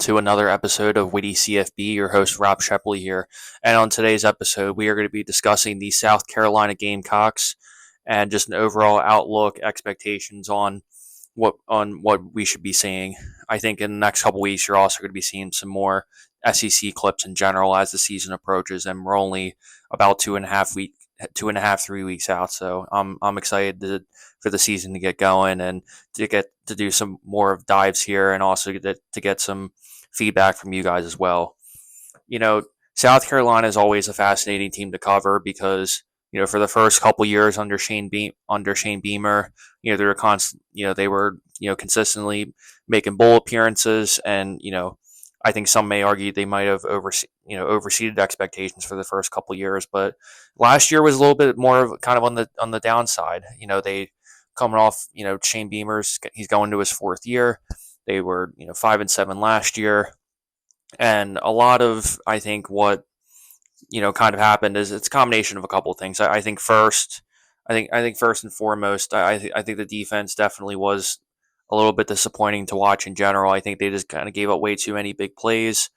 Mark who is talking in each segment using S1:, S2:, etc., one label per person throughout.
S1: to another episode of Witty CFB. Your host, Rob Sheply here. And on today's episode, we are going to be discussing the South Carolina Gamecocks and just an overall outlook, expectations on what we should be seeing. I think in the next couple weeks, you're also going to be seeing some more SEC clips in general as the season approaches, and we're only about 3 weeks out. So I'm excited for the season to get going and to get to do some more of dives here, and also to get some feedback from you guys as well. You know, South Carolina is always a fascinating team to cover because for the first couple years under Shane Beamer, they were consistently making bowl appearances, and I think some may argue they might have overseeded expectations for the first couple years, but last year was a little bit more of kind of on the downside. They coming off Shane he's going to his fourth year. They were 5-7 last year, and a lot of I think what kind of happened is it's a combination of a couple of things. I think first, I think first and foremost, I think the defense definitely was a little bit disappointing to watch in general. I think they just kind of gave up way too many big plays,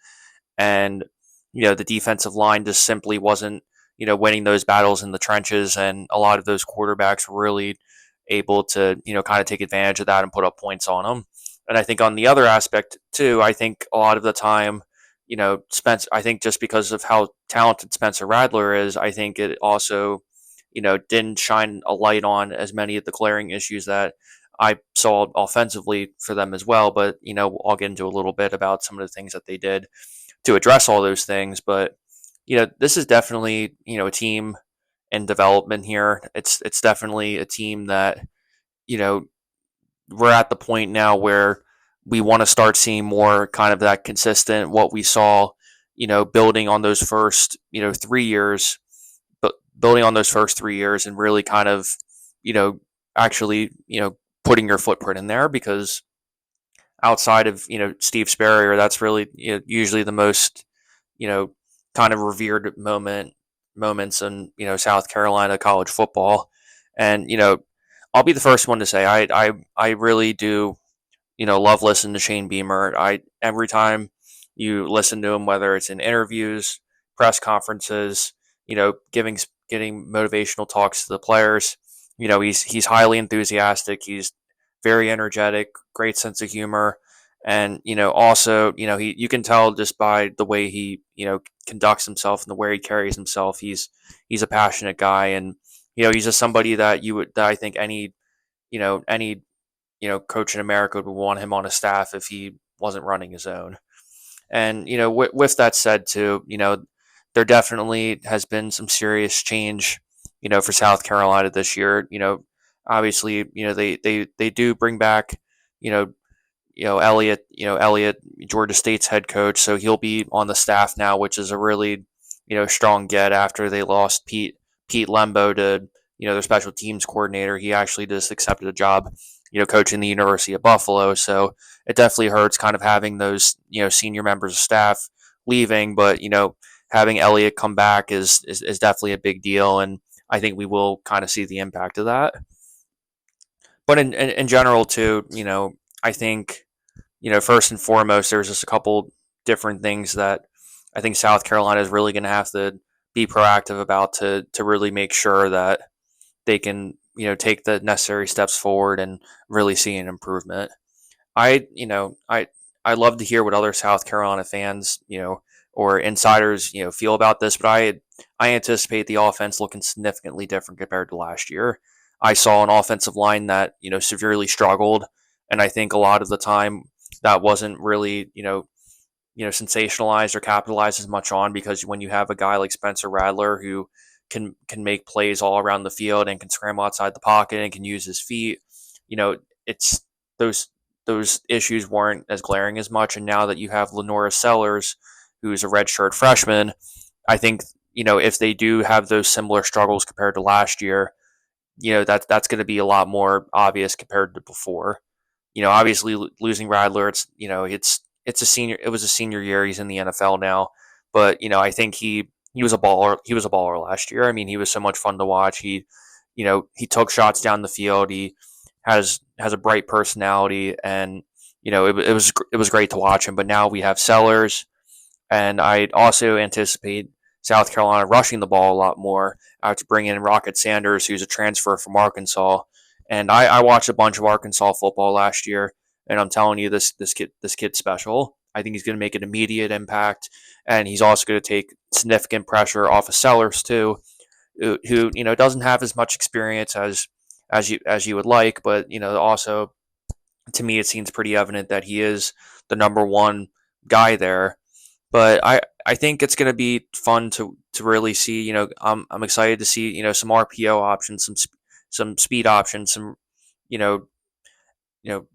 S1: and the defensive line just simply wasn't winning those battles in the trenches, and a lot of those quarterbacks were really able to kind of take advantage of that and put up points on them. And I think on the other aspect too, I think a lot of the time, Spence. I think just because of how talented Spencer Rattler is, I think it also, didn't shine a light on as many of the glaring issues that I saw offensively for them as well. But I'll get into a little bit about some of the things that they did to address all those things. But this is definitely a team in development here. It's definitely a team that you know we're at the point now where we want to start seeing more kind of that consistent what we saw, building on those first, 3 years, but building on those first 3 years and really kind of, actually, putting your footprint in there, because outside of, Steve Spurrier, that's really usually the most, kind of revered moments in, South Carolina college football. And, I'll be the first one to say I really do love listening to Shane Beamer. Every time you listen to him, whether it's in interviews, press conferences, getting motivational talks to the players, he's highly enthusiastic. He's very energetic, great sense of humor, and also you can tell just by the way he conducts himself and the way he carries himself. He's a passionate guy, and he's just somebody that I think any coach in America would want him on a staff if he wasn't running his own. And with that said, too, there definitely has been some serious change, for South Carolina this year. Obviously, they do bring back, Elliott, Georgia State's head coach, so he'll be on the staff now, which is a really strong get after they lost Pete Lembo to their special teams coordinator. He actually just accepted a job coaching the University of Buffalo. So it definitely hurts kind of having those, senior members of staff leaving, but, having Elliott come back is definitely a big deal. And I think we will kind of see the impact of that. But in general too, I think, first and foremost, there's just a couple different things that I think South Carolina is really going to have to be proactive about to really make sure that they can take the necessary steps forward and really see an improvement. I love to hear what other South Carolina fans or insiders feel about this, but I anticipate the offense looking significantly different compared to last year. I saw an offensive line that severely struggled, and I think a lot of the time that wasn't really sensationalized or capitalized as much on, because when you have a guy like Spencer Rattler who can make plays all around the field and can scramble outside the pocket and can use his feet, it's those issues weren't as glaring as much. And now that you have Lenora Sellers, who's a redshirt freshman, I think if they do have those similar struggles compared to last year, that's going to be a lot more obvious compared to before. Obviously losing Rattler, it's a senior. It was a senior year. He's in the NFL now, but I think he was a baller. He was a baller last year. I mean, he was so much fun to watch. He took shots down the field. He has a bright personality, and it was great to watch him. But now we have Sellers, and I also anticipate South Carolina rushing the ball a lot more to bring in Rocket Sanders, who's a transfer from Arkansas. And I watched a bunch of Arkansas football last year, and I'm telling you, this kid's special. I think he's going to make an immediate impact, and he's also going to take significant pressure off of Sellers too, who doesn't have as much experience as you would like, but also to me it seems pretty evident that he is the number one guy there. But I think it's going to be fun to really see. I'm excited to see some RPO options, some speed options, some you know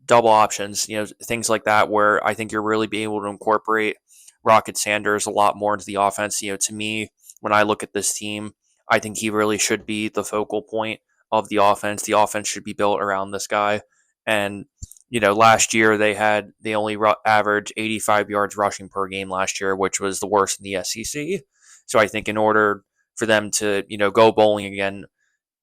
S1: double options, things like that, where I think you're really being able to incorporate Rocket Sanders a lot more into the offense. To me, when I look at this team, I think he really should be the focal point of the offense. The offense should be built around this guy. And last year they only averaged 85 yards rushing per game last year, which was the worst in the SEC. So I think in order for them to go bowling again,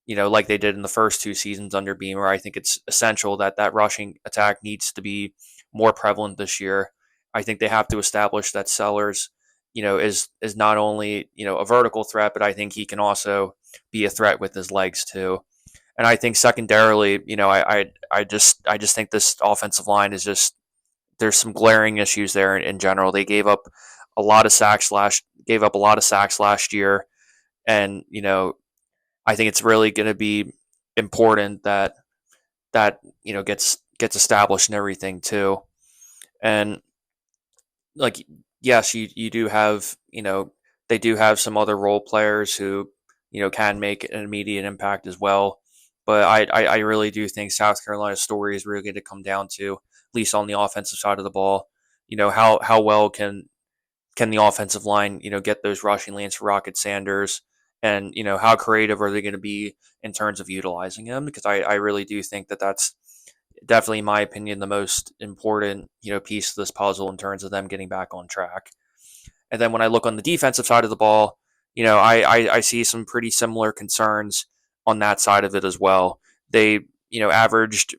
S1: like they did in the first two seasons under Beamer, I think it's essential that that rushing attack needs to be more prevalent this year. I think they have to establish that Sellers, is not only a vertical threat, but I think he can also be a threat with his legs too. And I think secondarily, I just think this offensive line is just there's some glaring issues there in general. They gave up a lot of sacks last year, and I think it's really going to be important that gets established and everything too. And like, yes, you do have they do have some other role players who can make an immediate impact as well. But I really do think South Carolina's story is really going to come down to, at least on the offensive side of the ball, how well can the offensive line, get those rushing lanes for Rocket Sanders, and how creative are they going to be in terms of utilizing him? Because I really do think that that's definitely, in my opinion, the most important piece of this puzzle in terms of them getting back on track. And then when I look on the defensive side of the ball, I see some pretty similar concerns on that side of it as well. They average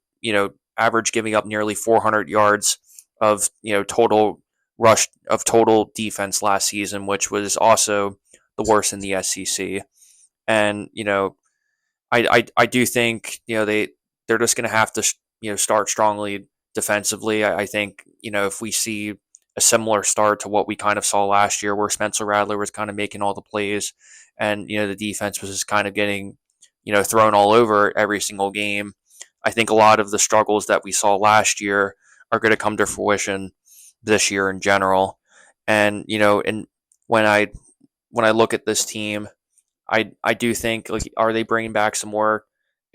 S1: giving up nearly 400 yards of total defense last season, which was also the worst in the SEC. And I do think they're just going to have to start strongly defensively. I think if we see a similar start to what we kind of saw last year, where Spencer Rattler was kind of making all the plays, and the defense was just kind of getting thrown all over every single game. I think a lot of the struggles that we saw last year are going to come to fruition this year in general. And and when I when I look at this team, I do think, like, are they bringing back some more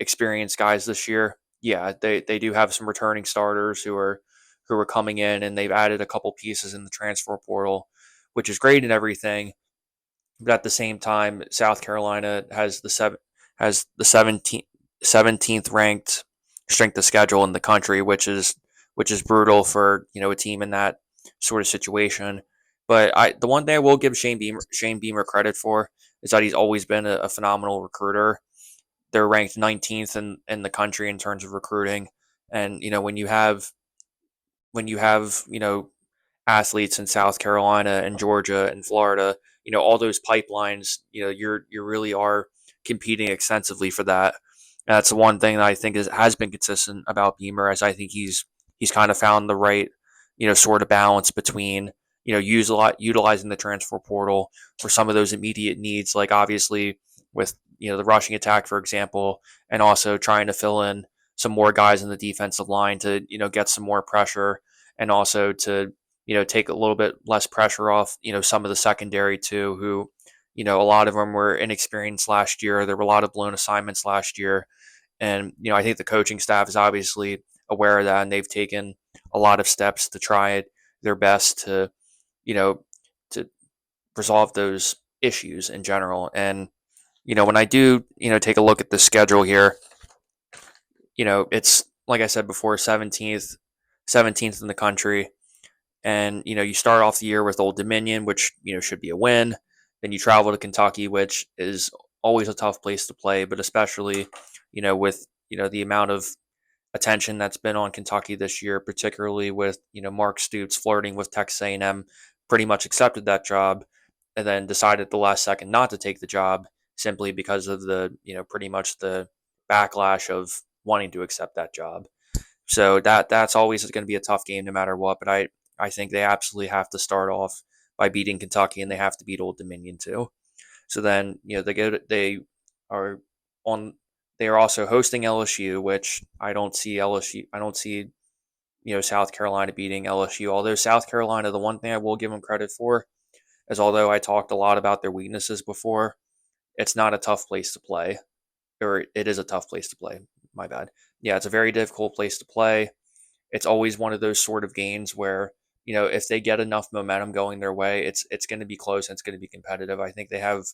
S1: experienced guys this year? Yeah, they do have some returning starters who are coming in, and they've added a couple pieces in the transfer portal, which is great and everything. But at the same time, South Carolina has the 17th ranked strength of schedule in the country, which is brutal for a team in that sort of situation. But the one thing I will give Shane Beamer credit for is that he's always been a phenomenal recruiter. They're ranked 19th in the country in terms of recruiting, and when you have athletes in South Carolina and Georgia and Florida, all those pipelines, you really are competing extensively for that. And that's the one thing that I think has been consistent about Beamer, as I think he's kind of found the right sort of balance between utilizing the transfer portal for some of those immediate needs, like obviously with the rushing attack, for example, and also trying to fill in some more guys in the defensive line to get some more pressure, and also to take a little bit less pressure off some of the secondary too, who a lot of them were inexperienced last year. There were a lot of blown assignments last year, and I think the coaching staff is obviously aware of that, and they've taken a lot of steps to try their best to you know to resolve those issues in general. And when I do take a look at the schedule here, it's like I said before, 17th in the country. And you start off the year with Old Dominion, which should be a win. Then you travel to Kentucky, which is always a tough place to play, but especially with the amount of attention that's been on Kentucky this year, particularly with Mark Stoops flirting with Texas A&M, pretty much accepted that job, and then decided at the last second not to take the job simply because of the pretty much the backlash of wanting to accept that job. So that's always going to be a tough game no matter what. But I think they absolutely have to start off by beating Kentucky, and they have to beat Old Dominion too. So then they are on they are also hosting LSU, which I don't see LSU. I don't see South Carolina beating LSU. Although South Carolina, the one thing I will give them credit for is, although I talked a lot about their weaknesses before, it's not a tough place to play, or it is a tough place to play. My bad. Yeah, it's a very difficult place to play. It's always one of those sort of games where if they get enough momentum going their way, it's going to be close and it's going to be competitive. I think they have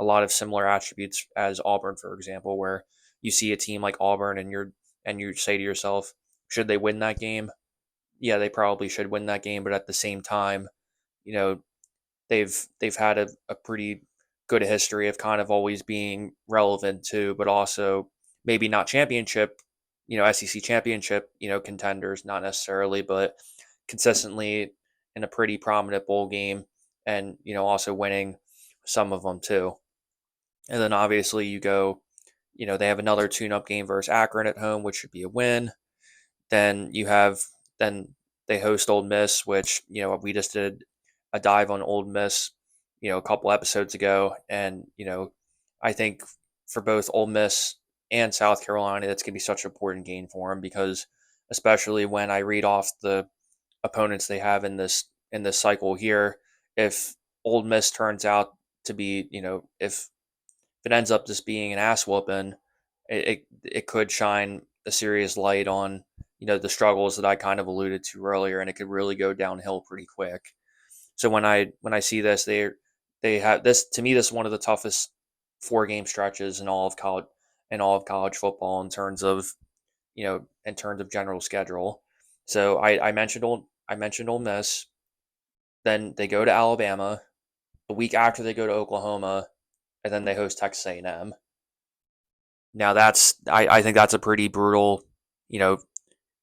S1: a lot of similar attributes as Auburn, for example, where you see a team like Auburn and you say to yourself, should they win that game? Yeah, they probably should win that game, but at the same time, you know, they've had a pretty good history of kind of always being relevant too, but also maybe not championship, SEC championship, contenders, not necessarily, but consistently in a pretty prominent bowl game, and also winning some of them too. And then obviously you go, they have another tune-up game versus Akron at home, which should be a win. Then then they host Old Miss, which we just did a dive on Old Miss, a couple episodes ago, and I think for both Old Miss and South Carolina, that's going to be such an important game for them, because especially when I read off the opponents they have in this cycle here, if Old Miss turns out to be, if it ends up just being an ass whooping, it could shine a serious light on the struggles that I kind of alluded to earlier, and it could really go downhill pretty quick. So when I see this, they have this, to me, this is one of the toughest 4 game stretches in all of college football in terms of general schedule. So I mentioned Ole Miss, then they go to Alabama. A week after, they go to Oklahoma, and then they host Texas A&M. Now I think that's a pretty brutal, you know,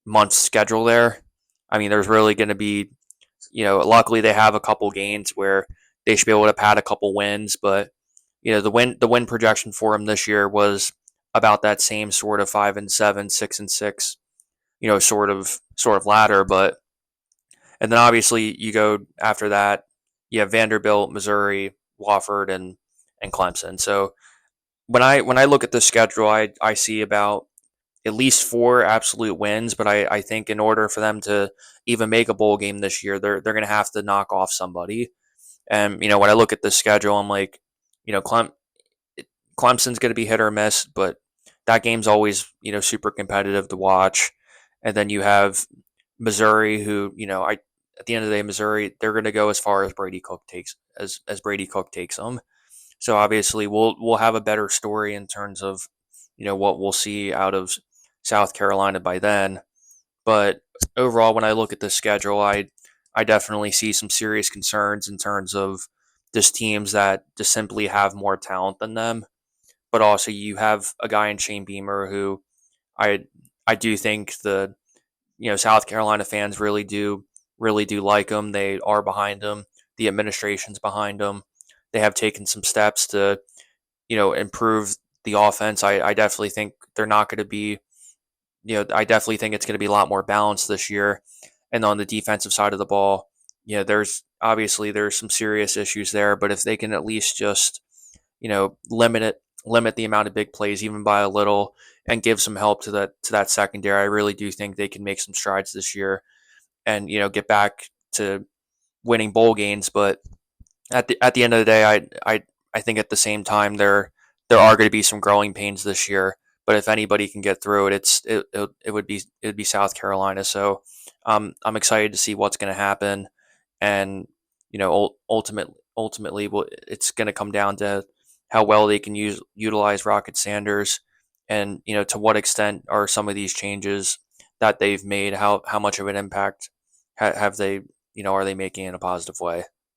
S1: month schedule there. I mean, there's really going to be, luckily they have a couple games where they should be able to pad a couple wins, but the win projection for them this year was about that same sort of 5-7, 6-6, sort of ladder. But and then obviously you go after that, you have Vanderbilt, Missouri, Wofford, and Clemson. So when I look at the schedule, I see about at least 4 absolute wins, but I think in order for them to even make a bowl game this year, they're going to have to knock off somebody. And when I look at the schedule, I'm like, Clemson's going to be hit or miss, but that game's always super competitive to watch. And then you have Missouri, who I at the end of the day, Missouri, they're going to go as far as Brady Cook takes as Brady Cook takes them. So obviously, we'll have a better story in terms of what we'll see out of South Carolina by then. But overall, when I look at the schedule, I definitely see some serious concerns in terms of just teams that just simply have more talent than them. But also, you have a guy in Shane Beamer who I I do think the South Carolina fans really do like him. They are behind him. The administration's behind him. They have taken some steps to improve the offense. I definitely think they're not going to be I definitely think it's going to be a lot more balanced this year. And on the defensive side of the ball, there's some serious issues there. But if they can at least just limit the amount of big plays even by a little, and give some help to that secondary, I really do think they can make some strides this year and get back to winning bowl games. But at the end of the day, I think at the same time there are going to be some growing pains this year. But if anybody can get through it, it would be South Carolina. So I'm excited to see what's going to happen, and ultimately, it's going to come down to how well they can utilize Rocket Sanders, and to what extent are some of these changes that they've made, how much of an impact have they are they making in a positive way.